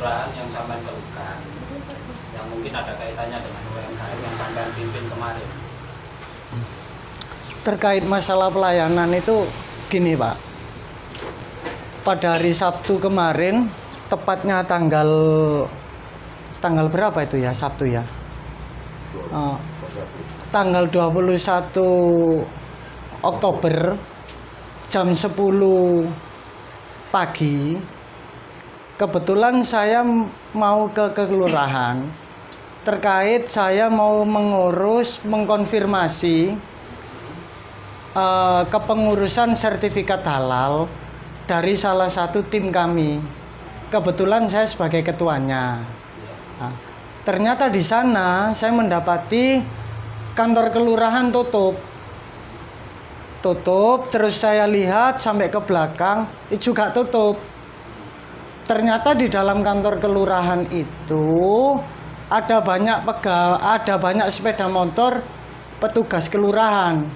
kelurahan yang sampai temukan, yang mungkin ada kaitannya dengan UMKM yang sampai pimpin kemarin. Terkait masalah pelayanan itu gini Pak, pada hari Sabtu kemarin, tepatnya tanggal berapa itu ya, Sabtu ya, tanggal 21 Oktober jam 10 pagi, kebetulan saya mau ke kelurahan terkait saya mau mengkonfirmasi kepengurusan sertifikat halal dari salah satu tim kami. Kebetulan saya sebagai ketuanya. Nah, ternyata di sana saya mendapati kantor kelurahan tutup. Terus saya lihat sampai ke belakang itu juga tutup. Ternyata di dalam kantor kelurahan itu ada banyak sepeda motor petugas kelurahan.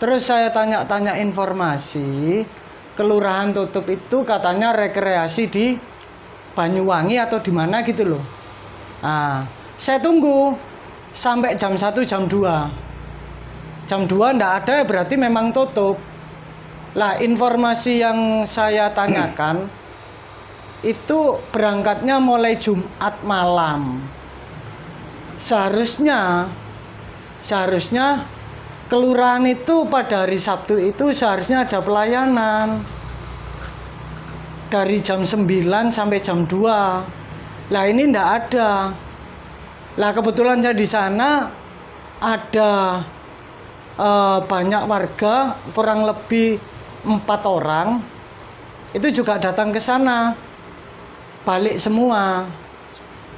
Terus saya tanya-tanya informasi, kelurahan tutup itu katanya rekreasi di Banyuwangi atau di mana gitu loh. Nah, saya tunggu sampai jam 1, jam 2. Jam 2 enggak ada, berarti memang tutup. Lah, informasi yang saya tanyakan itu berangkatnya mulai Jumat malam. Seharusnya kelurahan itu pada hari Sabtu itu seharusnya ada pelayanan dari jam 9 sampai jam 2. Lah ini enggak ada. Lah kebetulan saya di sana ada banyak warga, kurang lebih 4 orang itu juga datang ke sana, balik semua.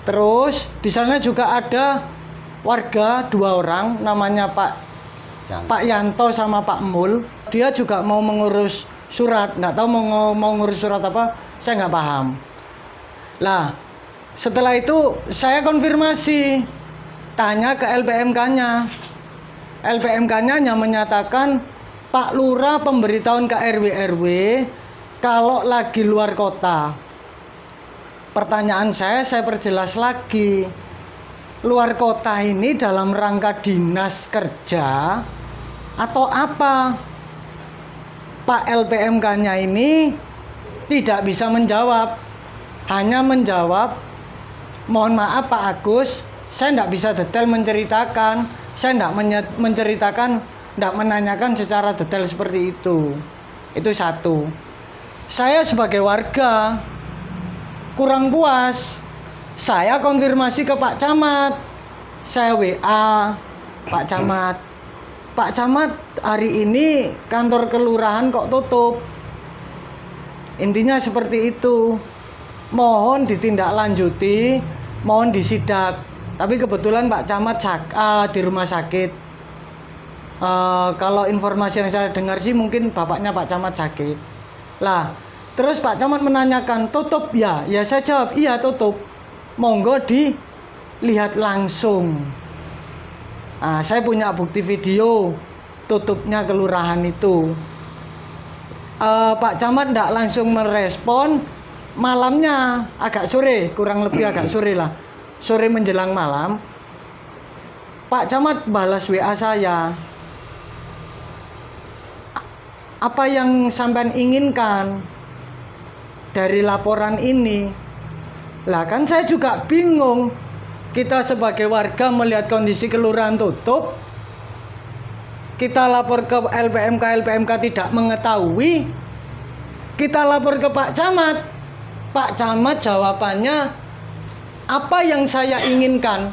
Terus di sana juga ada warga 2 orang, namanya Pak Yanto sama Pak Mul. Dia juga mau mengurus surat, nggak tahu mau ngurus surat apa, saya nggak paham. Lah setelah itu saya konfirmasi, tanya ke LPMK-nya. LPMK-nya hanya menyatakan Pak Lurah pemberitahuan ke RW kalau lagi luar kota. Pertanyaan saya perjelas lagi, luar kota ini dalam rangka dinas kerja atau apa? Pak LPMK-nya ini tidak bisa menjawab, hanya menjawab, mohon maaf Pak Agus, saya tidak bisa detail menceritakan. Saya tidak menceritakan, tidak menanyakan secara detail seperti itu. Itu satu. Saya sebagai warga kurang puas. Saya konfirmasi ke Pak Camat. Saya WA Pak Camat. Pak Camat, hari ini kantor kelurahan kok tutup. Intinya seperti itu. Mohon ditindaklanjuti, mohon disidak. Tapi kebetulan Pak Camat di rumah sakit. Kalau informasi yang saya dengar sih mungkin bapaknya Pak Camat sakit. Lah, terus Pak Camat menanyakan, tutup ya? Ya saya jawab, iya tutup. Monggo dilihat langsung. Nah, saya punya bukti video tutupnya kelurahan itu. Pak Camat tidak langsung merespon. Malamnya agak sore, kurang lebih agak sore lah. Sore menjelang malam, Pak Camat balas WA saya. Apa yang sampean inginkan dari laporan ini? Lah kan saya juga bingung. Kita sebagai warga melihat kondisi kelurahan tutup, kita lapor ke LPMK tidak mengetahui. Kita lapor ke Pak Camat. Pak Camat jawabannya, apa yang saya inginkan?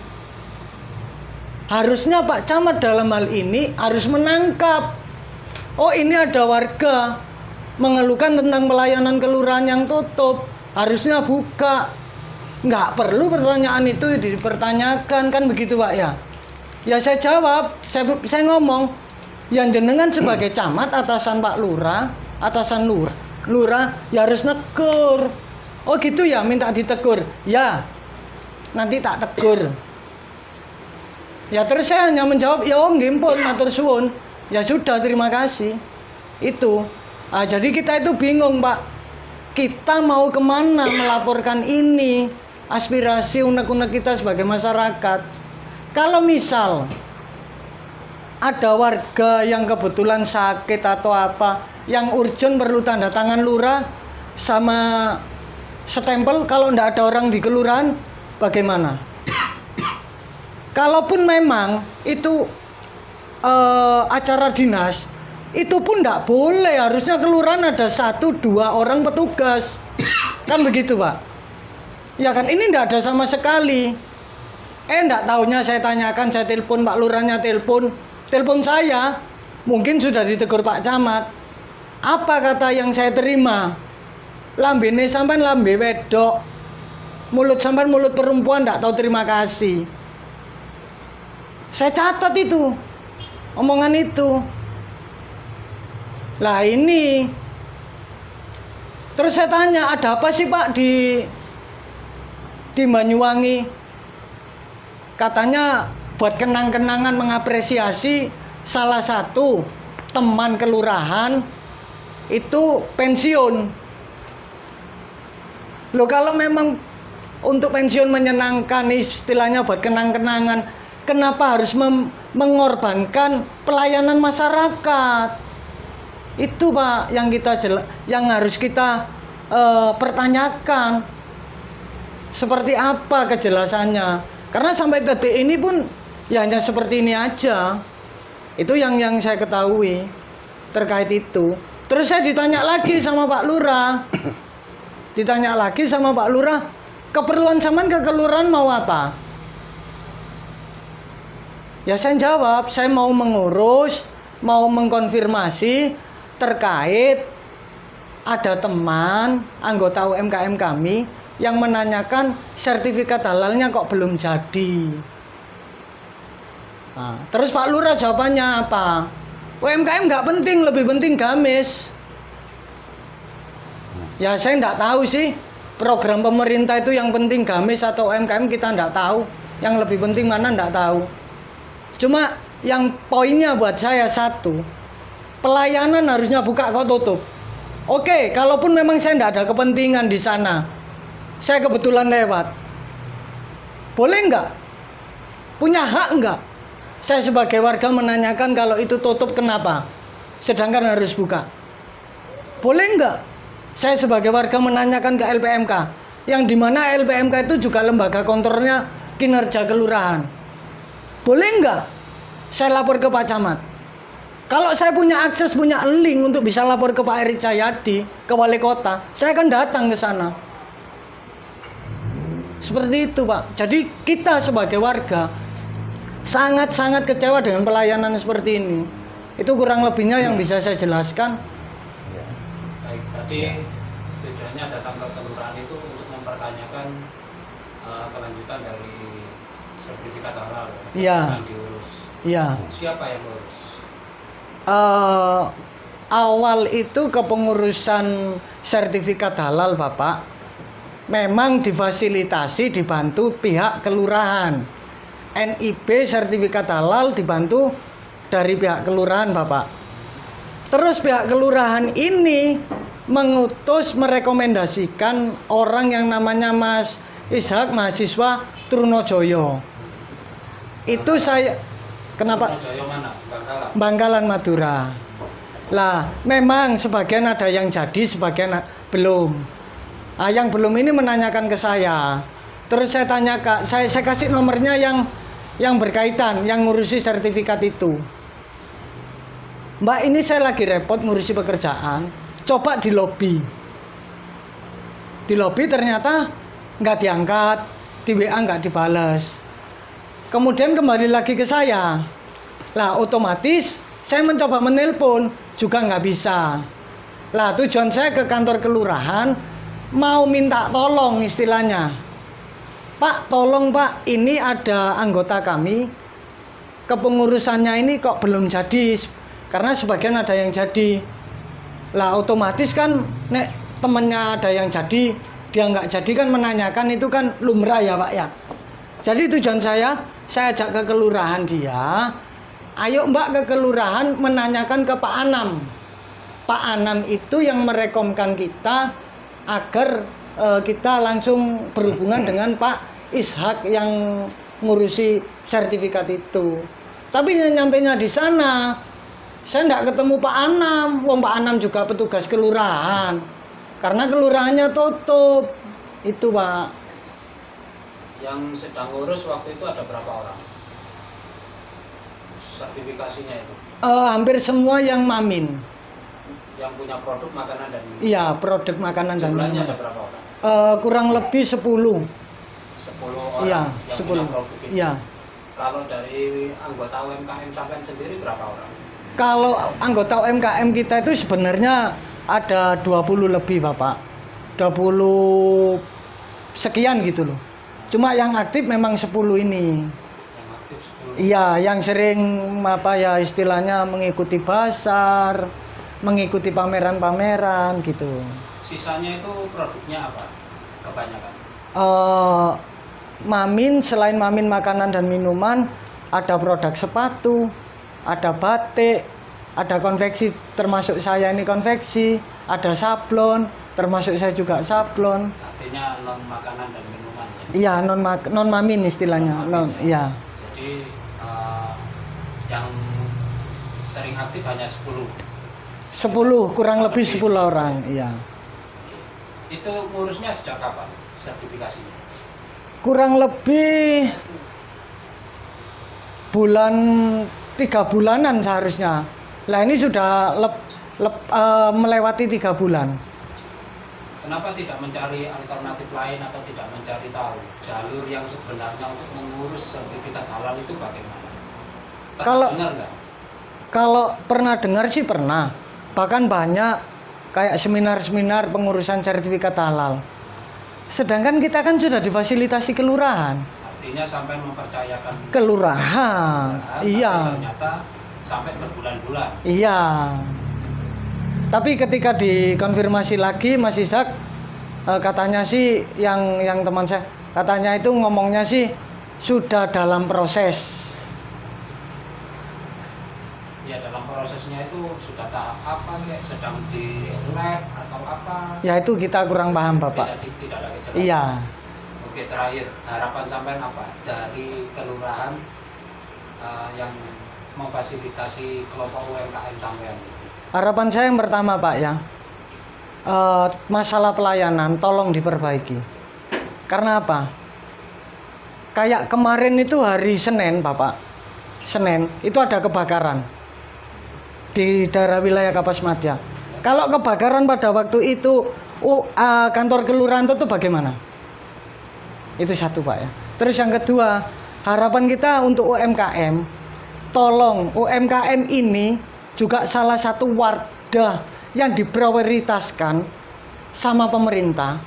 Harusnya Pak Camat dalam hal ini harus menangkap. Oh, ini ada warga mengeluhkan tentang pelayanan kelurahan yang tutup. Harusnya buka. Nggak perlu pertanyaan itu dipertanyakan, kan begitu Pak ya? Ya saya jawab, saya ngomong, yang jenengan sebagai camat atasan Pak Lurah, atasan lurah ya harus negur. Oh gitu ya, minta ditegur. Ya, nanti tak tegur. Ya terus saya hanya menjawab, ya nggih pun matur suwun. Ya sudah, terima kasih. Itu. Jadi kita itu bingung Pak. kita mau kemana melaporkan ini, aspirasi unek-unek kita sebagai masyarakat. Kalau misal ada warga yang kebetulan sakit atau apa, yang urgent perlu tanda tangan lurah sama stempel, kalau tidak ada orang di kelurahan, bagaimana? Kalaupun memang itu acara dinas, itu pun tidak boleh. Harusnya kelurahan ada 1-2 orang petugas. Kan begitu, Pak? Ya kan, ini tidak ada sama sekali. Tidak tahunya saya tanyakan, saya telepon Pak Lurahnya, telepon saya, mungkin sudah ditegur Pak Camat. Apa kata yang saya terima? Lambene sampean lambe wedok, mulut sampean mulut perempuan, tidak tahu terima kasih. Saya catat itu omongan itu. Lah ini terus saya tanya, ada apa sih Pak di Banyuwangi? Katanya buat kenang-kenangan mengapresiasi salah satu teman kelurahan itu pensiun. Loh, kalau memang untuk pensiun menyenangkan, istilahnya buat kenang-kenangan, kenapa harus mengorbankan pelayanan masyarakat? Itu Pak yang harus kita pertanyakan. Seperti apa kejelasannya? Karena sampai detik ini pun ya hanya seperti ini aja. Itu yang saya ketahui terkait itu. Terus saya ditanya lagi sama Pak Lurah. Keperluan sampean ke kelurahan mau apa? Ya saya jawab, saya mau mengurus, mau mengkonfirmasi terkait ada teman anggota UMKM kami yang menanyakan sertifikat halalnya kok belum jadi. Nah, terus Pak Lurah jawabannya apa? UMKM nggak penting, lebih penting gamis. Ya saya nggak tahu sih, program pemerintah itu yang penting gamis atau UMKM kita nggak tahu. Yang lebih penting mana nggak tahu. Cuma yang poinnya buat saya satu, pelayanan harusnya buka kok tutup. Oke, kalaupun memang saya nggak ada kepentingan di sana, saya kebetulan lewat, boleh nggak? Punya hak nggak? Saya sebagai warga menanyakan kalau itu tutup kenapa? Sedangkan harus buka. Boleh nggak? Saya sebagai warga menanyakan ke LPMK, yang dimana LPMK itu juga lembaga kontrolnya kinerja kelurahan. Boleh nggak saya lapor ke Pak Camat? Kalau saya punya akses, punya link untuk bisa lapor ke Pak Erik Cahyadi, ke wali kota, saya akan datang ke sana. Seperti itu Pak. Jadi kita sebagai warga sangat-sangat kecewa dengan pelayanan seperti ini. Itu kurang lebihnya yang bisa saya jelaskan. Baik, berarti tujuannya datang ke kelurahan itu untuk mempertanyakan kelanjutan dari sertifikat halal Iya. yang diurus. Iya. Siapa yang urus? Awal itu kepengurusan sertifikat halal Bapak memang difasilitasi, dibantu pihak kelurahan. NIB sertifikat halal dibantu dari pihak kelurahan Bapak. Terus pihak kelurahan ini mengutus, merekomendasikan orang yang namanya Mas Ishak, mahasiswa Trunojoyo. Itu saya, kenapa? Trunojoyo mana? Bangkalan Madura. Lah, memang sebagian ada yang jadi, sebagian belum. Nah, yang belum ini menanyakan ke saya. Terus saya tanya saya kasih nomornya yang berkaitan, yang ngurusi sertifikat itu. Mbak, ini saya lagi repot ngurusi pekerjaan, coba di lobi. Di lobi ternyata nggak diangkat, di WA nggak dibalas. Kemudian kembali lagi ke saya. Lah otomatis saya mencoba menelpon juga nggak bisa. Lah tujuan saya ke kantor kelurahan mau minta tolong istilahnya. Pak, tolong Pak, ini ada anggota kami, kepengurusannya ini kok belum jadi, karena sebagian ada yang jadi. Lah otomatis kan nek temennya ada yang jadi, dia nggak jadi kan menanyakan, itu kan lumrah ya Pak ya. Jadi tujuan saya ajak ke kelurahan dia, ayo Mbak ke kelurahan menanyakan ke Pak Anam. Pak Anam itu yang merekomkan kita agar kita langsung berhubungan dengan Pak Ishak yang ngurusi sertifikat itu. Tapi nyampainya di sana, saya nggak ketemu Pak Anam. Wong Pak Anam juga petugas kelurahan, karena kelurahannya tutup. Itu Pak. Yang sedang ngurus waktu itu ada berapa orang? Sertifikasinya itu? Hampir semua yang Mamin. Yang punya produk makanan dan minuman? Iya, produk makanan dan jumlahnya minuman. ada berapa orang? Kurang lebih 10. 10 orang Iya, yang 10. punya produk itu? Iya. Kalau dari anggota UMKM sampean sendiri berapa orang? Kalau anggota UMKM kita itu sebenarnya ada 20 lebih Bapak. 20 sekian gitu loh. Cuma yang aktif memang 10 ini. Yang aktif 10? Iya, yang sering apa ya istilahnya mengikuti pasar, mengikuti pameran-pameran gitu. Sisanya itu produknya apa? Kebanyakan? Mamin, selain Mamin makanan dan minuman, ada produk sepatu, ada batik, ada konveksi, termasuk saya ini konveksi, ada sablon, termasuk saya juga sablon. Artinya non makanan dan minuman ya? Iya, non Mamin istilahnya. Iya. Jadi yang sering aktif hanya 10. 10, kurang lebih 10 orang, iya. Itu ngurusnya sejak kapan sertifikasinya? Kurang lebih bulan 3 bulanan seharusnya. Lah ini sudah melewati 3 bulan. Kenapa tidak mencari alternatif lain atau tidak mencari tahu jalur yang sebenarnya untuk mengurus sertifikat halal itu bagaimana? Dengar nggak? Kalau pernah dengar sih pernah. Bahkan banyak kayak seminar-seminar pengurusan sertifikat halal. Sedangkan kita kan sudah difasilitasi kelurahan. Artinya sampai mempercayakan kelurahan. Iya. Ternyata sampai berbulan-bulan. Iya. Tapi ketika dikonfirmasi lagi Mas Ishak, katanya sih yang teman saya, katanya itu ngomongnya sih sudah dalam proses. Ya dalam prosesnya itu sudah tahap apa ya, sedang di lab atau apa? Ya itu kita kurang paham Bapak. Tidak ada kejelasan. Iya. Oke, terakhir harapan sampean apa dari kelurahan yang memfasilitasi kelompok UMKM sampean? Harapan saya yang pertama Pak ya, masalah pelayanan tolong diperbaiki. Karena apa? Kayak kemarin itu hari Senin Bapak, Senin itu ada kebakaran di daerah wilayah Kapasmatya. Kalau kebakaran pada waktu itu kantor kelurahan itu bagaimana? Itu satu Pak ya. Terus yang kedua, harapan kita untuk UMKM, tolong UMKM ini juga salah satu wadah yang diprioritaskan sama pemerintah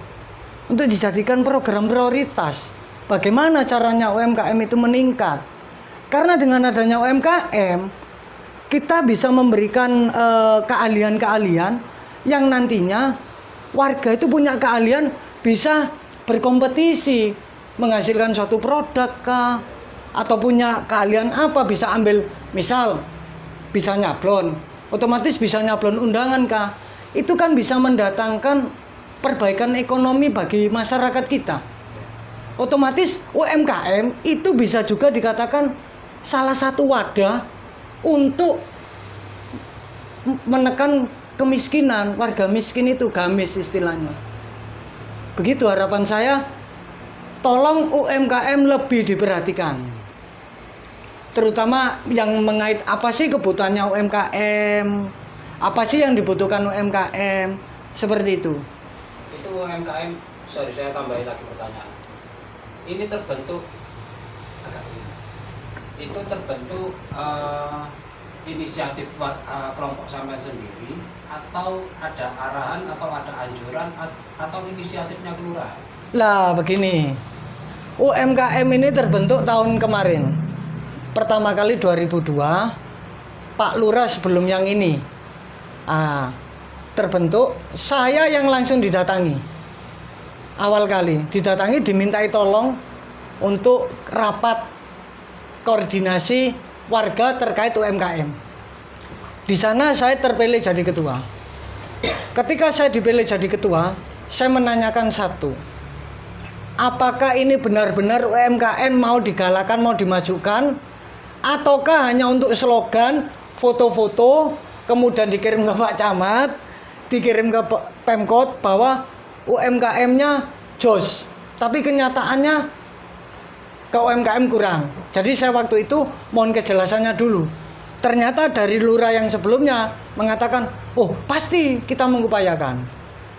untuk dijadikan program prioritas. Bagaimana caranya UMKM itu meningkat? Karena dengan adanya UMKM kita bisa memberikan keahlian-keahlian yang nantinya warga itu punya keahlian bisa berkompetisi menghasilkan suatu produk kah, atau punya keahlian apa, bisa ambil misal bisa nyablon, otomatis bisa nyablon undangan kah, itu kan bisa mendatangkan perbaikan ekonomi bagi masyarakat kita. Otomatis UMKM itu bisa juga dikatakan salah satu wadah untuk menekan kemiskinan, warga miskin itu, gamis istilahnya. Begitu harapan saya, tolong UMKM lebih diperhatikan. Terutama yang mengait apa sih kebutuhannya UMKM, apa sih yang dibutuhkan UMKM, seperti itu. Itu UMKM, sorry saya tambahin lagi pertanyaan. Ini terbentuk itu terbentuk inisiatif kelompok sampean sendiri, atau ada arahan atau ada anjuran atau inisiatifnya kelurahan? Lah begini, UMKM ini terbentuk tahun kemarin, pertama kali 2002, Pak Lurah sebelum yang ini terbentuk. Saya yang langsung didatangi, awal kali didatangi, dimintai tolong untuk rapat koordinasi warga terkait UMKM. Di sana saya terpilih jadi ketua. Ketika saya dipilih jadi ketua, saya menanyakan satu. Apakah ini benar-benar UMKM mau digalakan, mau dimajukan, ataukah hanya untuk slogan, foto-foto, kemudian dikirim ke Pak Camat, dikirim ke Pemkot bahwa UMKM-nya jos, tapi kenyataannya ke UMKM kurang. Jadi saya waktu itu mohon kejelasannya dulu. Ternyata dari lurah yang sebelumnya mengatakan, oh pasti kita mengupayakan.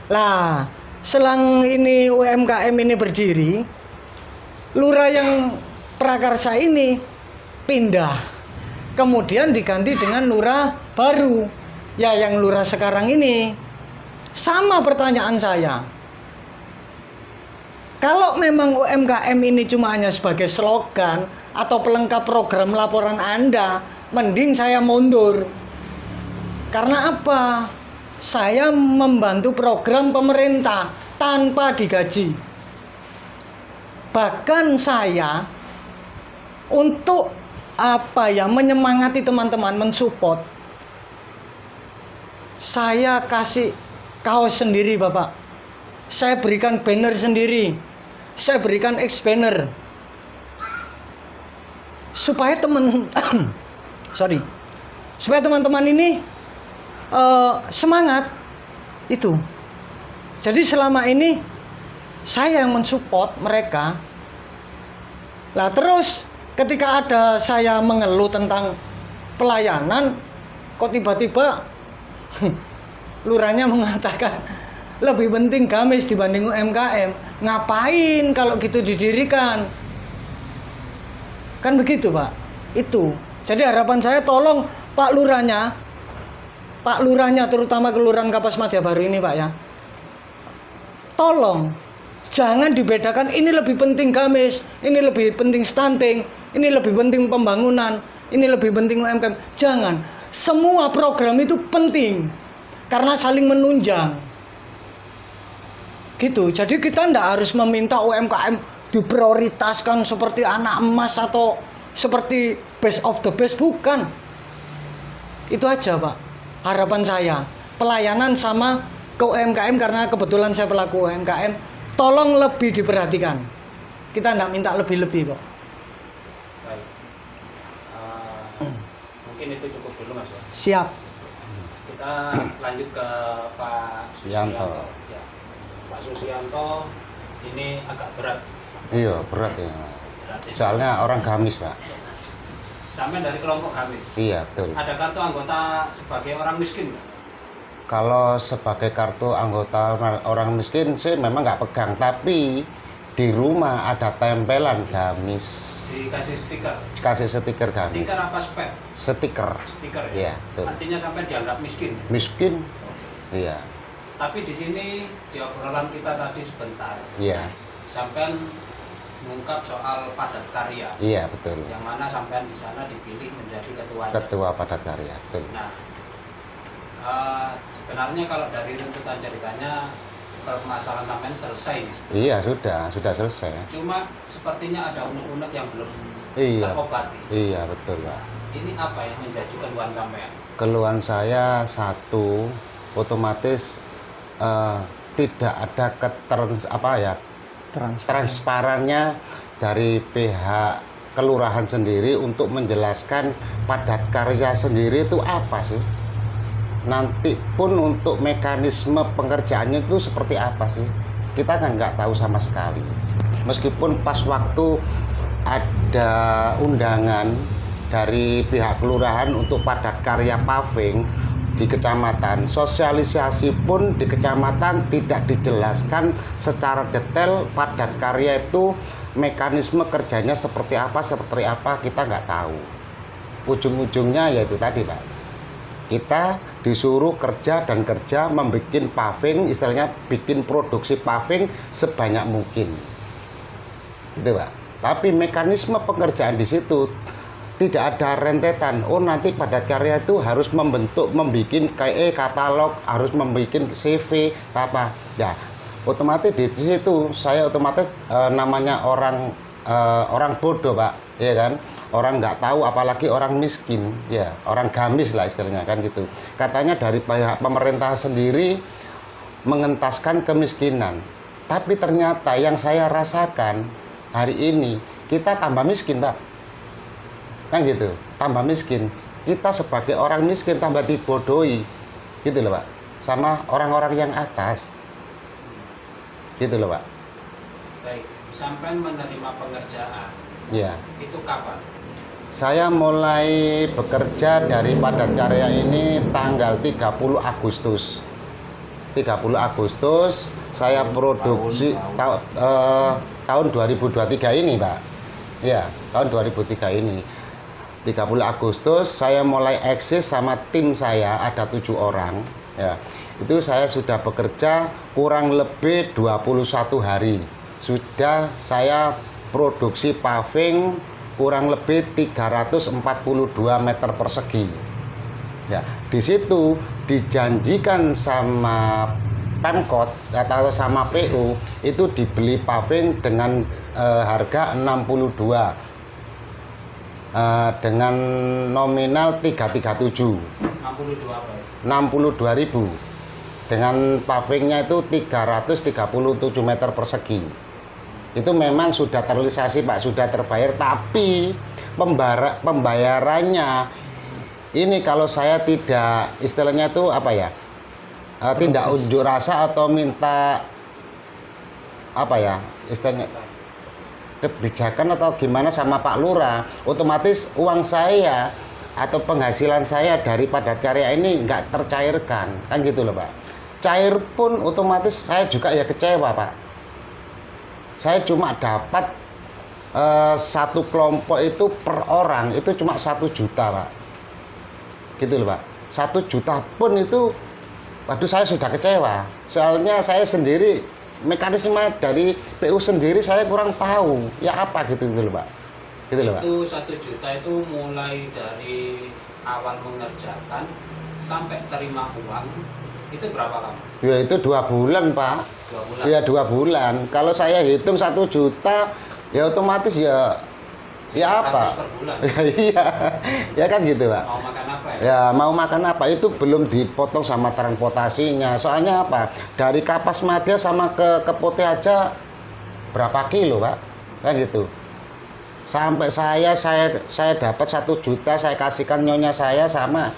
Lah, selang ini UMKM ini berdiri, lurah yang prakarsa ini pindah, kemudian diganti dengan lurah baru. Ya, yang lurah sekarang ini. Sama pertanyaan saya. Kalau memang UMKM ini cuma hanya sebagai slogan atau pelengkap program laporan Anda, mending saya mundur. Karena apa? Saya membantu program pemerintah tanpa digaji. Bahkan saya untuk menyemangati teman-teman, mensupport. Saya kasih kaos sendiri, Bapak. Saya berikan banner sendiri. Saya berikan X-banner. Supaya supaya teman-teman ini semangat itu. Jadi selama ini saya yang mensupport mereka. Lah terus ketika ada saya mengeluh tentang pelayanan, kok tiba-tiba lurahnya mengatakan lebih penting gamis dibanding UMKM. Ngapain kalau gitu didirikan? Kan begitu, Pak. Itu. Jadi harapan saya tolong Pak Lurahnya terutama Kelurahan Kapas Madya Baru ini, Pak ya. Tolong jangan dibedakan ini lebih penting gamis, ini lebih penting stunting, ini lebih penting pembangunan, ini lebih penting UMKM. Jangan. Semua program itu penting karena saling menunjang. Gitu. Jadi kita tidak harus meminta UMKM diprioritaskan seperti anak emas atau seperti best of the best, bukan. Itu aja, Pak. Harapan saya, pelayanan sama ke UMKM karena kebetulan saya pelaku UMKM, tolong lebih diperhatikan. Kita tidak minta lebih-lebih kok. Baik. Mungkin itu cukup dulu, Mas ya. Siap. Kita lanjut ke Pak Susianto. Ya. Pak Susianto ini agak berat. Iya, berat ya. Berat ini. Soalnya orang gamis, Pak. Sampai dari kelompok gamis. Iya, betul. Ada kartu anggota sebagai orang miskin nggak? Kalau sebagai kartu anggota orang miskin sih memang nggak pegang, tapi di rumah ada tempelan gamis. Dikasih stiker. Kasih stiker gamis. Stiker apa spek? Stiker. Stiker ya. Iya, betul. Artinya sampai dianggap miskin. Miskin. Iya. Tapi di sini di obrolan kita tadi sebentar, Iya. sampean mengungkap soal padat karya. Iya, betul. Yang mana sampean di sana dipilih menjadi ketuanya. Ketua padat karya, betul. Nah, sebenarnya kalau dari runtutan ceritanya permasalahan sampean selesai. Iya, sudah selesai. Cuma sepertinya ada unek-unek yang belum Iya. terobati. Iya, betul, Pak. Ini apa yang menjadi keluhan sampean? Keluhan saya satu, otomatis tidak ada transparannya dari pihak kelurahan sendiri untuk menjelaskan padat karya sendiri itu apa sih. Nanti pun untuk mekanisme pengerjaannya itu seperti apa sih, kita kan nggak tahu sama sekali. Meskipun pas waktu ada undangan dari pihak kelurahan untuk padat karya paving di kecamatan, sosialisasi pun di kecamatan tidak dijelaskan secara detail padat karya itu mekanisme kerjanya seperti apa, kita nggak tahu. Ujung-ujungnya yaitu tadi, Pak, kita disuruh kerja membuat paving, istilahnya bikin produksi paving sebanyak mungkin, gitu, Pak. Tapi mekanisme pengerjaan di situ tidak ada rentetan. Oh, nanti padat karya itu harus membuat katalog, harus membuat CV apa. Ya, otomatis di situ saya otomatis namanya orang bodoh, Pak, ya kan? Orang nggak tahu, apalagi orang miskin, ya orang gamis lah istilahnya kan gitu. Katanya dari pihak pemerintah sendiri mengentaskan kemiskinan. Tapi ternyata yang saya rasakan hari ini, kita tambah miskin, Pak. Kan gitu, tambah miskin. Kita sebagai orang miskin tambah dibodohi, gitu loh Pak, sama orang-orang yang atas, gitu loh Pak. Baik, sampai menerima pengerjaan, Ya. itu kapan? Saya mulai bekerja dari padat karya ini tanggal 30 Agustus. 30 Agustus saya produksi tahun 2023 ini, Pak. Ya, tahun 2003 ini. 30 Agustus saya mulai eksis sama tim saya, ada 7 orang. Ya, itu saya sudah bekerja kurang lebih 21 hari. Sudah saya produksi paving kurang lebih 342 meter persegi. Ya, di situ dijanjikan sama Pemkot atau sama PU itu dibeli paving dengan harga 62 dengan nominal 337. 62 apa? 62.000. Dengan pavingnya itu 337 meter persegi. Itu memang sudah terrealisasi Pak, sudah terbayar, tapi pembayarannya ini kalau saya tidak, istilahnya itu apa ya, tidak unjuk rasa atau minta apa ya istilahnya, kebijakan atau gimana sama Pak Lurah, otomatis uang saya atau penghasilan saya dari padat karya ini nggak tercairkan, kan gitu loh Pak. Cair pun otomatis saya juga ya kecewa Pak. Saya cuma dapat satu kelompok itu per orang itu cuma 1 juta Pak, gitu loh Pak. 1 juta pun itu, waduh saya sudah kecewa. Soalnya saya sendiri mekanisme dari PU sendiri saya kurang tahu ya apa gitu loh Pak, gitu loh Pak. Itu 1 juta itu mulai dari awal mengerjakan sampai terima uang itu berapa lama? Ya itu 2 bulan Pak. 2 bulan. Ya 2 bulan. Kalau saya hitung 1 juta ya otomatis ya apa? Per bulan. Iya, ya kan gitu Pak. Mau makan apa ya? Ya mau makan apa itu belum dipotong sama transportasinya. Soalnya apa? Dari Kapas Madya sama ke Pote aja berapa kilo Pak? Kan gitu. Sampai saya dapat 1 juta, saya kasihkan nyonya saya sama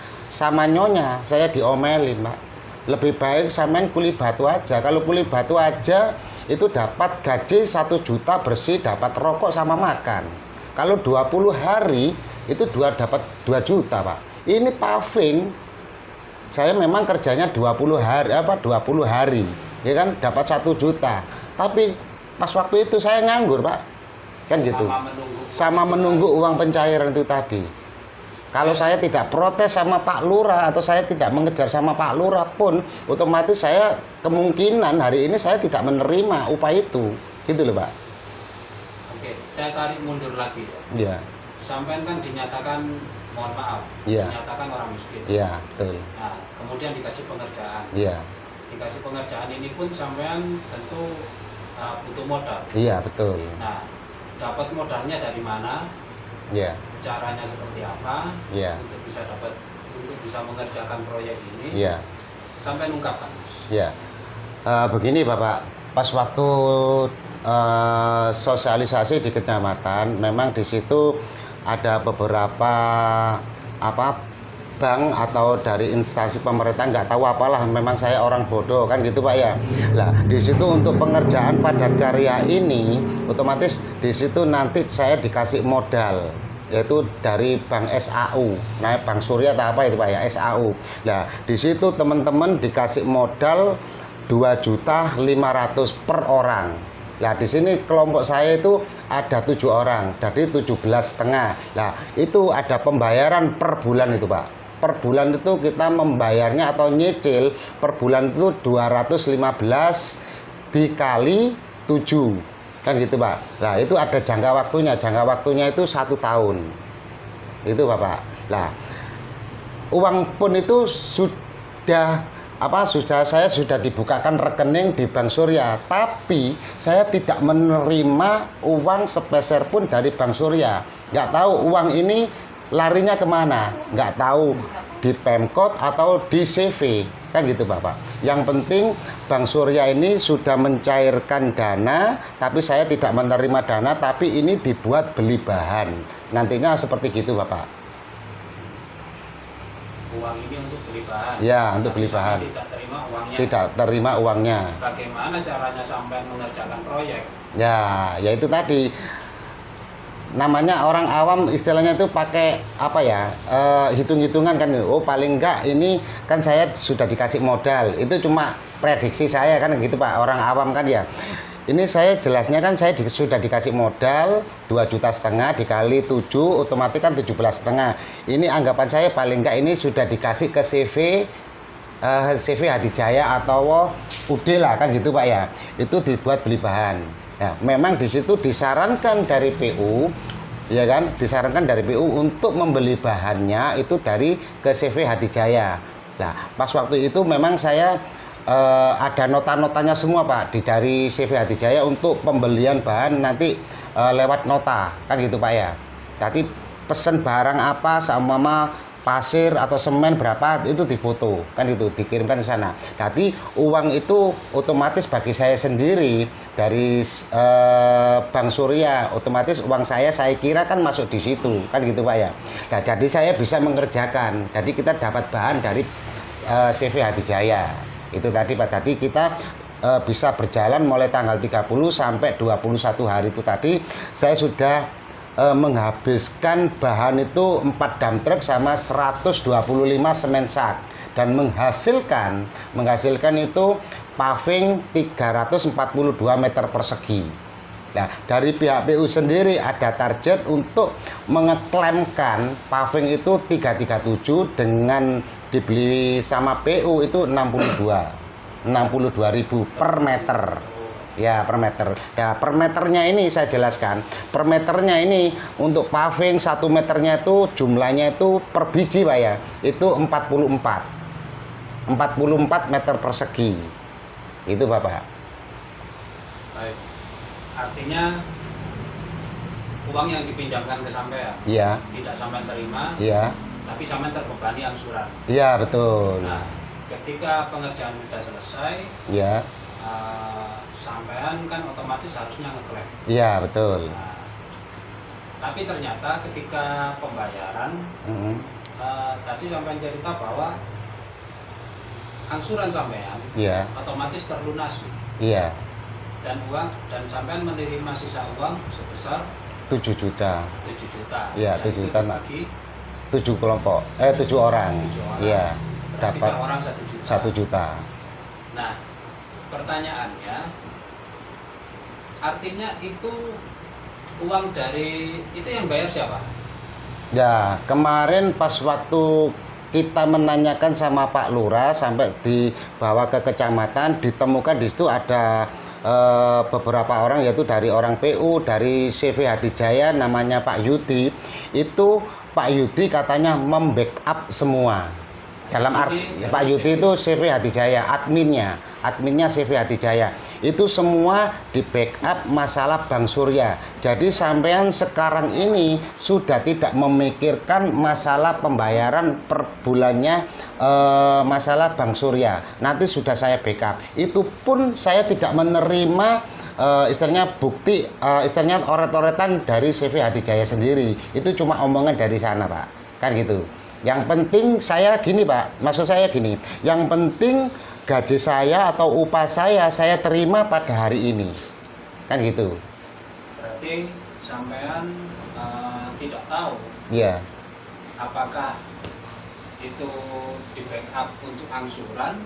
nyonya saya diomelin Pak. Lebih baik samain kuli batu aja. Kalau kuli batu aja itu dapat gaji 1 juta bersih, dapat rokok sama makan. Kalau 20 hari itu dapat 2 juta Pak. Ini paving saya memang kerjanya 20 hari ya kan, dapat 1 juta. Tapi pas waktu itu saya nganggur Pak, kan gitu, sama menunggu uang pencairan itu tadi. Kalau saya tidak protes sama Pak Lurah atau saya tidak mengejar sama Pak Lurah pun, otomatis saya kemungkinan hari ini saya tidak menerima upah itu, gitu loh Pak. Oke, saya tarik mundur lagi ya. Iya. Sampai kan dinyatakan, mohon maaf, Iya. dinyatakan orang miskin. Iya, betul. Nah, kemudian dikasih pengerjaan. Iya. Dikasih pengerjaan ini pun sampean tentu butuh modal. Iya, betul. Nah, dapat modalnya dari mana? Iya. Caranya seperti apa? Iya. Untuk bisa mengerjakan proyek ini. Iya. Sampai ungkapkan. Iya. Begini Bapak, pas waktu sosialisasi di kecamatan, memang di situ ada beberapa bank atau dari instansi pemerintah, nggak tahu apalah, memang saya orang bodoh kan gitu Pak ya. Lah di situ untuk pengerjaan padat karya ini otomatis di situ nanti saya dikasih modal, yaitu dari Bank SAU, nah Bank Surya atau apa itu Pak ya, SAU. Nah di situ teman-teman dikasih modal 2.500.000 per orang. Nah di sini kelompok saya itu ada 7 orang, jadi 17,5. Nah itu ada pembayaran per bulan itu Pak. Per bulan itu kita membayarnya atau nyicil per bulan itu 215 dikali 7, kan gitu Pak. Nah itu ada jangka waktunya itu 1 tahun itu Bapak. Nah uang pun itu sudah saya sudah dibukakan rekening di Bank Surya, tapi saya tidak menerima uang sepeser pun dari Bank Surya. Nggak tahu uang ini larinya kemana, nggak tahu di Pemkot atau di CV, Kan gitu Bapak. Yang penting Bang Surya ini sudah mencairkan dana, tapi saya tidak menerima dana, tapi ini dibuat beli bahan. Nantinya seperti gitu Bapak. Uang ini untuk beli bahan. Ya, untuk beli Tapi bahan. Tidak terima uangnya. Tidak terima uangnya. Bagaimana caranya sampai mengerjakan proyek? Ya, itu tadi. Namanya orang awam istilahnya itu pakai apa ya, hitung-hitungan kan. Oh paling enggak ini kan saya sudah dikasih modal, itu cuma prediksi saya kan gitu Pak, orang awam kan ya. Ini saya jelasnya kan saya sudah dikasih modal 2,5 juta dikali 7 otomatis kan 17,5. Ini anggapan saya paling enggak ini sudah dikasih ke CV Hadijaya atau UD lah kan gitu Pak ya. Itu dibuat beli bahan. Ya, memang di situ disarankan dari PU, ya kan, disarankan dari PU untuk membeli bahannya itu dari ke CV Hadijaya. Nah, pas waktu itu memang saya ada nota-notanya semua Pak dari CV Hadijaya untuk pembelian bahan nanti lewat nota, kan gitu Pak ya. Jadi pesen barang apa sama pasir atau semen berapa itu difoto, kan itu dikirimkan ke sana. Jadi uang itu otomatis bagi saya sendiri dari Bang Surya, otomatis uang saya kira kan masuk di situ, kan gitu Pak ya. Nah, jadi saya bisa mengerjakan. Jadi kita dapat bahan dari CV Hadijaya. Itu tadi Pak, tadi kita bisa berjalan mulai tanggal 30 sampai 21 hari itu tadi saya sudah menghabiskan bahan itu 4 dump truck sama 125 semen sak dan menghasilkan itu paving 342 meter persegi. Nah, dari pihak PU sendiri ada target untuk mengeklaimkan paving itu 337 dengan dibeli sama PU itu 62.000 per meter. Ya, per meter. Ya, per meternya ini saya jelaskan. Per meternya ini untuk paving 1 meternya itu jumlahnya itu per biji Pak ya. Itu 44 meter persegi. Itu Bapak. Baik. Artinya uang yang dipinjamkan ke sampean. Iya. Tidak sampean terima. Iya. Tapi sampean terbebani angsuran. Iya, betul. Nah, ketika pengerjaan sudah selesai, Iya. Sampean kan otomatis harusnya ngeklaim. Iya, betul. Nah, tapi ternyata ketika pembayaran tadi sampean cerita bahwa angsuran sampean Iya. otomatis terlunasi Iya. dan sampean menerima sisa uang sebesar 7 juta. 7 juta. Iya, Dan 7 itu juta. dibagi 7 kelompok. 7 orang. 7 orang. Iya. Berarti Dapat per orang 1 juta. 1 juta. Nah, pertanyaannya, artinya itu uang dari itu yang bayar siapa? Ya, kemarin pas waktu kita menanyakan sama Pak Lurah sampai dibawa ke kecamatan, ditemukan di situ ada beberapa orang, yaitu dari orang PU, dari CV Hadijaya namanya Pak Yudi. Itu Pak Yudi katanya membackup semua. Dalam arti Pak Yudi itu CV Hadijaya, adminnya CV Hadijaya. Itu semua di backup masalah Bang Surya. Jadi sampean sekarang ini sudah tidak memikirkan masalah pembayaran per bulannya masalah Bang Surya. Nanti sudah saya backup. Itu pun saya tidak menerima istilahnya bukti, istilahnya oret-oretan dari CV Hadijaya sendiri. Itu cuma omongan dari sana Pak, kan gitu. Yang penting saya gini Pak, maksud saya gini, yang penting gaji saya atau upah saya terima pada hari ini, kan gitu. Berarti sampean tidak tahu Iya. apakah itu di backup untuk angsuran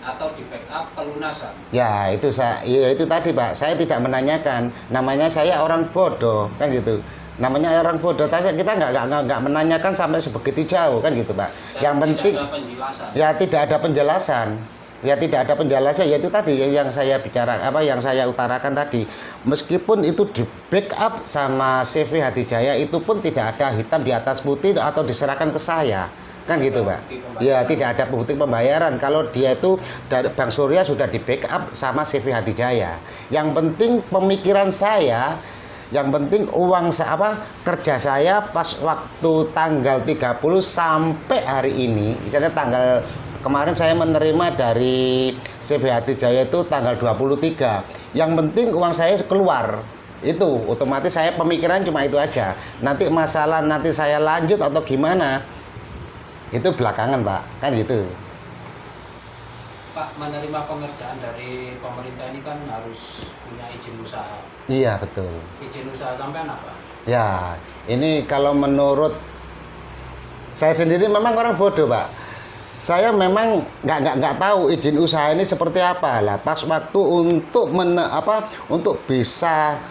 atau di backup pelunasan. Ya itu itu tadi Pak, saya tidak menanyakan, namanya saya orang bodoh, kan gitu. Namanya orang bodoh, kita nggak menanyakan sampai sebegitu jauh, kan gitu Pak. Dan yang penting ada penjelasan. ya tidak ada penjelasan. Ya tidak ada penjelasan, yaitu tadi yang saya yang saya utarakan tadi. Meskipun itu di backup sama CV Hadijaya, itu pun tidak ada hitam di atas putih atau diserahkan ke saya, kan gitu Pak. Ya tidak ada bukti pembayaran kalau dia itu dari Bang Surya sudah di backup sama CV Hadijaya. Yang penting pemikiran saya, yang penting uang kerja saya pas waktu tanggal 30 sampai hari ini, misalnya tanggal kemarin saya menerima dari CBHT Jaya itu tanggal 23. Yang penting uang saya keluar. Itu otomatis saya pemikiran cuma itu aja. Nanti masalah nanti saya lanjut atau gimana itu belakangan, Pak. Kan gitu. Pak, menerima pengerjaan dari pemerintah ini kan harus punya izin usaha. Iya, betul. Izin usaha sampean apa? Ya, ini kalau menurut saya sendiri memang orang bodoh, Pak. Saya memang nggak tahu izin usaha ini seperti apa. Lah, pas waktu untuk untuk bisa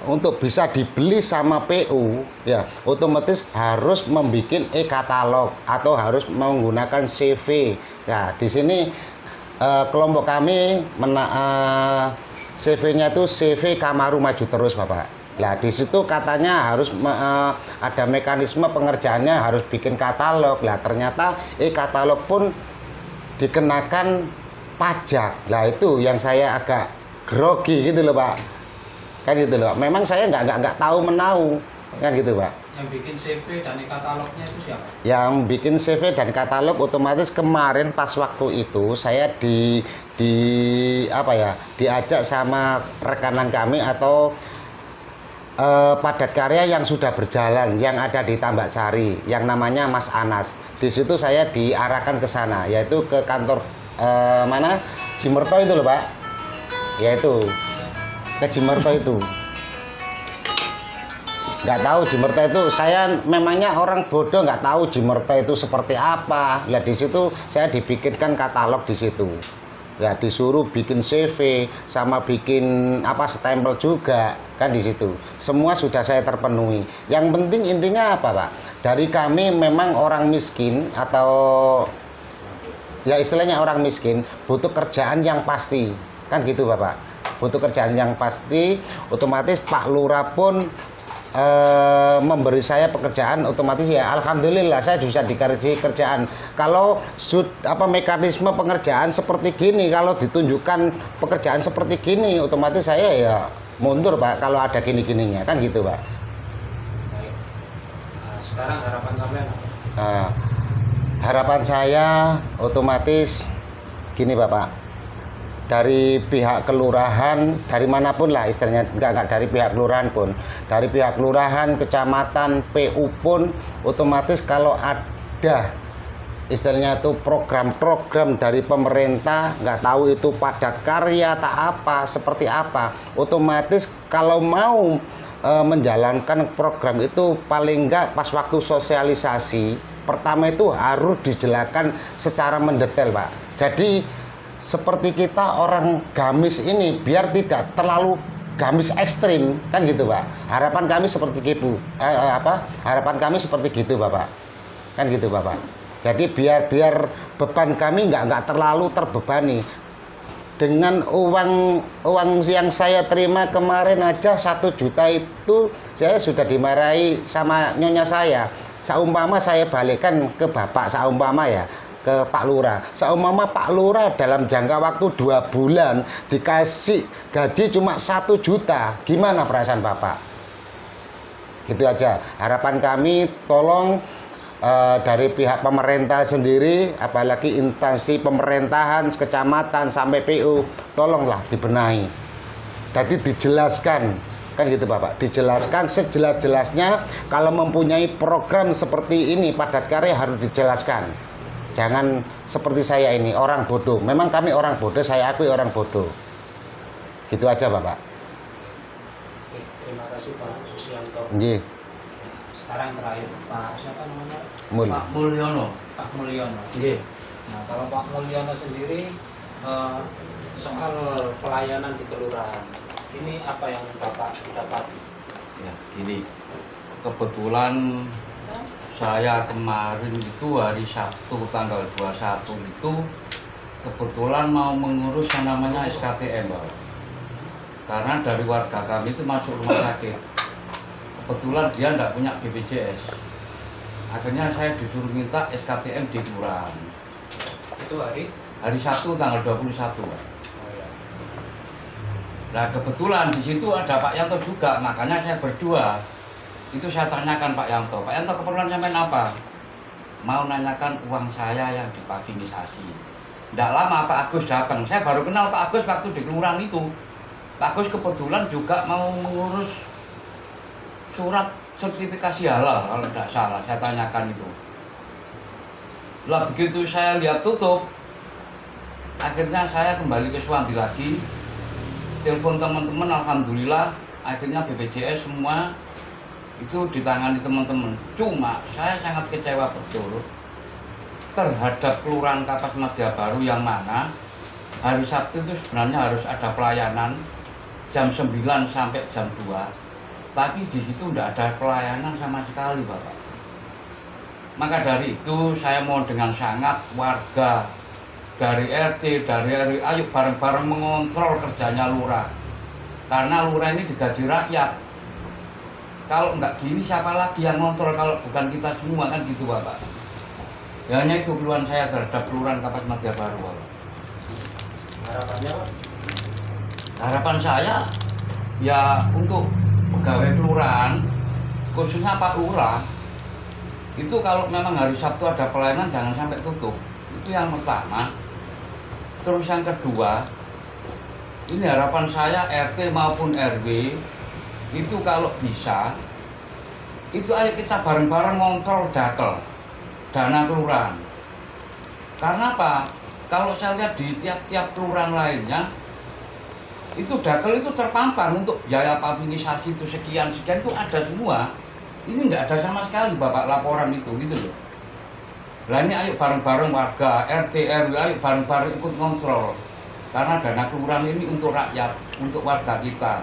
untuk bisa dibeli sama PU, ya, otomatis harus membuat e-katalog atau harus menggunakan CV. Ya, di sini kelompok kami CV-nya itu CV Kamaru Maju Terus, Bapak. Nah, di situ katanya harus ada mekanisme pengerjaannya, harus bikin katalog. Lah, ternyata e-katalog pun dikenakan pajak. Lah, itu yang saya agak grogi gitu loh, Pak. Kan gitu loh. Memang saya nggak tahu menahu, kan gitu, Pak. Yang bikin CV dan katalognya itu siapa? Yang bikin CV dan katalog otomatis kemarin pas waktu itu saya diajak sama rekanan kami atau padat karya yang sudah berjalan, yang ada di Tambak Sari, yang namanya Mas Anas. Di situ saya diarahkan ke sana, yaitu ke kantor mana? Cimerto itu loh, Pak. Yaitu ke Cimerto itu. Nggak tahu Cimerto itu, saya memangnya orang bodoh nggak tahu Cimerto itu seperti apa. Ya di situ saya dibikinkan katalog di situ. Ya disuruh bikin CV sama bikin stempel juga kan di situ. Semua sudah saya terpenuhi. Yang penting intinya apa, Pak? Dari kami memang orang miskin atau ya istilahnya orang miskin butuh kerjaan yang pasti. Kan gitu, Bapak. Butuh kerjaan yang pasti, otomatis Pak Lurah pun memberi saya pekerjaan, otomatis ya alhamdulillah saya bisa dikasih kerjaan. Kalau mekanisme pengerjaan seperti gini, kalau ditunjukkan pekerjaan seperti gini, otomatis saya ya mundur, Pak, kalau ada gini-gininya kan gitu, Pak. Baik. Nah, sekarang harapan sampean apa? Harapan saya otomatis gini, Bapak. Dari pihak kelurahan, dari manapun lah istilahnya, enggak dari pihak kelurahan pun, dari pihak kelurahan, kecamatan, PU pun, otomatis kalau ada istilahnya itu program-program dari pemerintah, nggak tahu itu padat karya tak apa, seperti apa, otomatis kalau mau menjalankan program itu paling enggak pas waktu sosialisasi, pertama itu harus dijelaskan secara mendetail, Pak. Jadi seperti kita orang gamis ini biar tidak terlalu gamis ekstrim kan gitu, Pak. Harapan kami seperti gitu. Harapan kami seperti gitu, Bapak. Kan gitu, Bapak. Jadi biar beban kami nggak terlalu terbebani. Dengan uang yang saya terima kemarin aja 1 juta itu saya sudah dimarahi sama nyonya saya. Saumpama saya balikan ke Bapak, saumpama ya, ke Pak Lurah. Seumpama Pak Lurah dalam jangka waktu 2 bulan dikasih gaji cuma 1 juta, gimana perasaan Bapak? Gitu aja. Harapan kami tolong dari pihak pemerintah sendiri, apalagi instansi pemerintahan, kecamatan sampai PU, tolonglah dibenahi. Jadi dijelaskan, kan gitu, Bapak. Dijelaskan sejelas-jelasnya. Kalau mempunyai program seperti ini padat karya harus dijelaskan. Jangan seperti saya ini, orang bodoh. Memang kami orang bodoh, saya akui orang bodoh. Gitu aja, Bapak. Oke, terima kasih Pak Susianto. Nggih. Sekarang terakhir Pak siapa namanya? Mul. Pak Mulyono. Pak Mulyono. Nggih. Nah, kalau Pak Mulyono sendiri soal pelayanan di kelurahan, ini apa yang Bapak dapat? Ya, gini. Kebetulan saya kemarin itu hari Sabtu tanggal 21 itu kebetulan mau mengurus yang namanya SKTM, Pak. Karena dari warga kami itu masuk rumah sakit. Kebetulan dia tidak punya BPJS. Akhirnya saya disuruh minta SKTM di kelurahan. Itu hari Sabtu tanggal 21, Pak. oh, ya. Nah, kebetulan di situ ada Pak Yanto juga, makanya saya berdua. Itu saya tanyakan Pak Yanto keperluan sampean apa? mau nanyakan uang saya yang dipaginisasi. Tidak lama Pak Agus datang, saya baru kenal Pak Agus waktu di kelurahan itu. Pak Agus kebetulan juga mau mengurus surat sertifikasi halal kalau tidak salah, saya tanyakan itu. Lah begitu saya lihat tutup, akhirnya saya kembali ke Suwandi lagi, telepon teman-teman, alhamdulillah akhirnya BPJS semua itu ditangani teman-teman. Cuma saya sangat kecewa betul terhadap Kelurahan Kapas Madya Baru yang mana hari Sabtu itu sebenarnya harus ada pelayanan jam 9 sampai jam 2, tapi di situ tidak ada pelayanan sama sekali Bapak. Maka dari itu saya mohon dengan sangat warga dari RT, dari RW, ayo bareng-bareng mengontrol kerjanya lurah. Karena lurah ini digaji rakyat. Kalau nggak gini siapa lagi yang ngontrol kalau bukan kita semua, kan gitu Bapak. Ya, hanya itu keluhan saya terhadap Kelurahan Kapas Madya Baru Bapak. Harapannya Pak? Harapan saya ya untuk pegawai kelurahan, khususnya Pak Lurah, itu kalau memang hari Sabtu ada pelayanan jangan sampai tutup. Itu yang pertama. Terus yang kedua, ini harapan saya RT maupun RW itu kalau bisa, itu ayo kita bareng-bareng ngontrol dakel dana kelurahan. Karena apa? Kalau saya lihat di tiap-tiap kelurahan lainnya, itu dakel itu terpampang untuk biaya paginisasi itu sekian itu ada semua. Ini nggak ada sama sekali Bapak laporan itu gitu loh. Lah ini ayo bareng-bareng warga RT RW, ayo bareng-bareng ikut kontrol. Karena dana kelurahan ini untuk rakyat, untuk warga kita,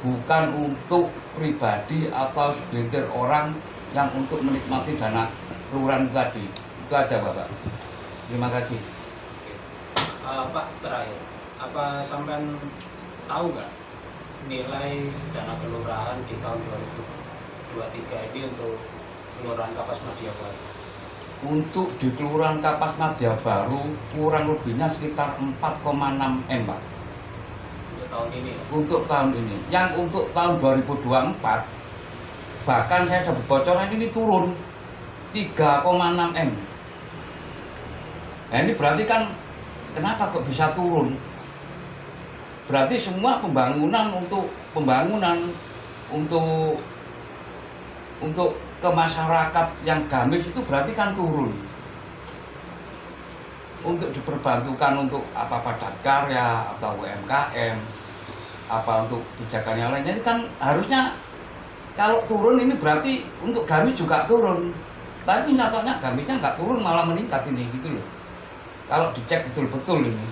bukan untuk pribadi atau segelintir orang yang untuk menikmati dana kelurahan tadi. Itu aja Bapak. Terima kasih. Pak, terakhir, apa sampean tahu nggak nilai dana kelurahan di tahun 2023 ini untuk Kelurahan Kapas Madya Baru? Untuk di Kelurahan Kapas Madya Baru kurang lebihnya sekitar 4,6 M Pak. Untuk tahun ini? Untuk tahun ini. Yang untuk tahun 2024 bahkan saya dapat bocoran ini turun 3,6 M. Nah ini berarti kan kenapa kok bisa turun? Berarti semua pembangunan untuk ke masyarakat yang gamis itu berarti kan turun. Untuk diperbantukan untuk apa padat karya atau UMKM, apa untuk kebijakan yang lainnya, ini kan harusnya kalau turun ini berarti untuk gamis juga turun. Tapi nyatanya gamisnya nggak turun, malah meningkat ini gitu loh. Kalau dicek betul-betul ini.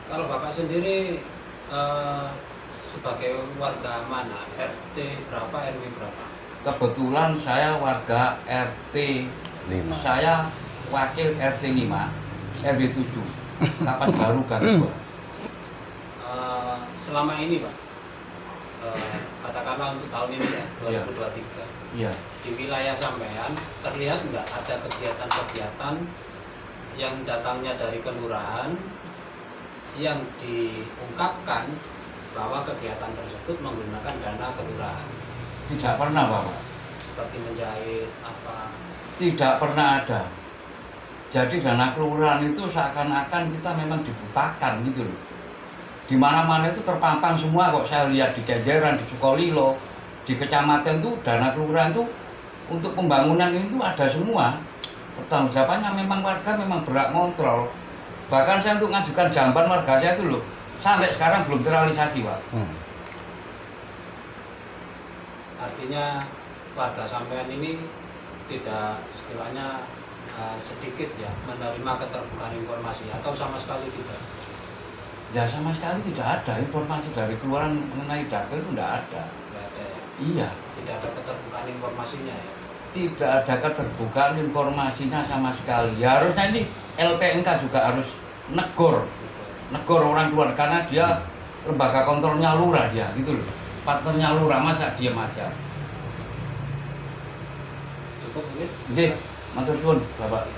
Kalau Bapak sendiri sebagai warga mana? RT berapa, RW berapa? Kebetulan saya warga RT 5. Saya wakil RT 5, RW 7, Kapas Baru Gang 2. Selama ini Pak, katakanlah untuk tahun ini ya, 2023, Iya. di wilayah sampean terlihat nggak ada kegiatan-kegiatan yang datangnya dari kelurahan yang diungkapkan bahwa kegiatan tersebut menggunakan dana kelurahan? Tidak pernah Bapak. Seperti menjahit apa? Tidak pernah ada. Jadi dana kelurahan itu seakan-akan kita memang dibutakan gitu loh. Di mana-mana itu terpampang semua kok, saya lihat di Kenjeran, di Sukolilo, di kecamatan itu dana kelurahan itu untuk pembangunan itu ada semua. Pertanggungjawabannya memang warga memang berhak kontrol. Bahkan saya untuk ngajukan jamban warga saya itu loh, sampai sekarang belum terrealisasi Pak. Artinya warga sampean ini tidak istilahnya sedikit ya menerima keterbukaan informasi atau sama sekali tidak? Ya sama sekali tidak ada informasi dari kelurahan mengenai dakel itu tidak ada. Tidak ada ya? Iya. Tidak ada keterbukaan informasinya ya? Tidak ada keterbukaan informasinya sama sekali. Ya, harusnya ini LPNK juga harus negor orang keluar karena dia lembaga kontrolnya lurah dia gitu loh. Partnernya lurah, masa diam aja. Cukup mungkin? Nggih, matur suwun Bapak.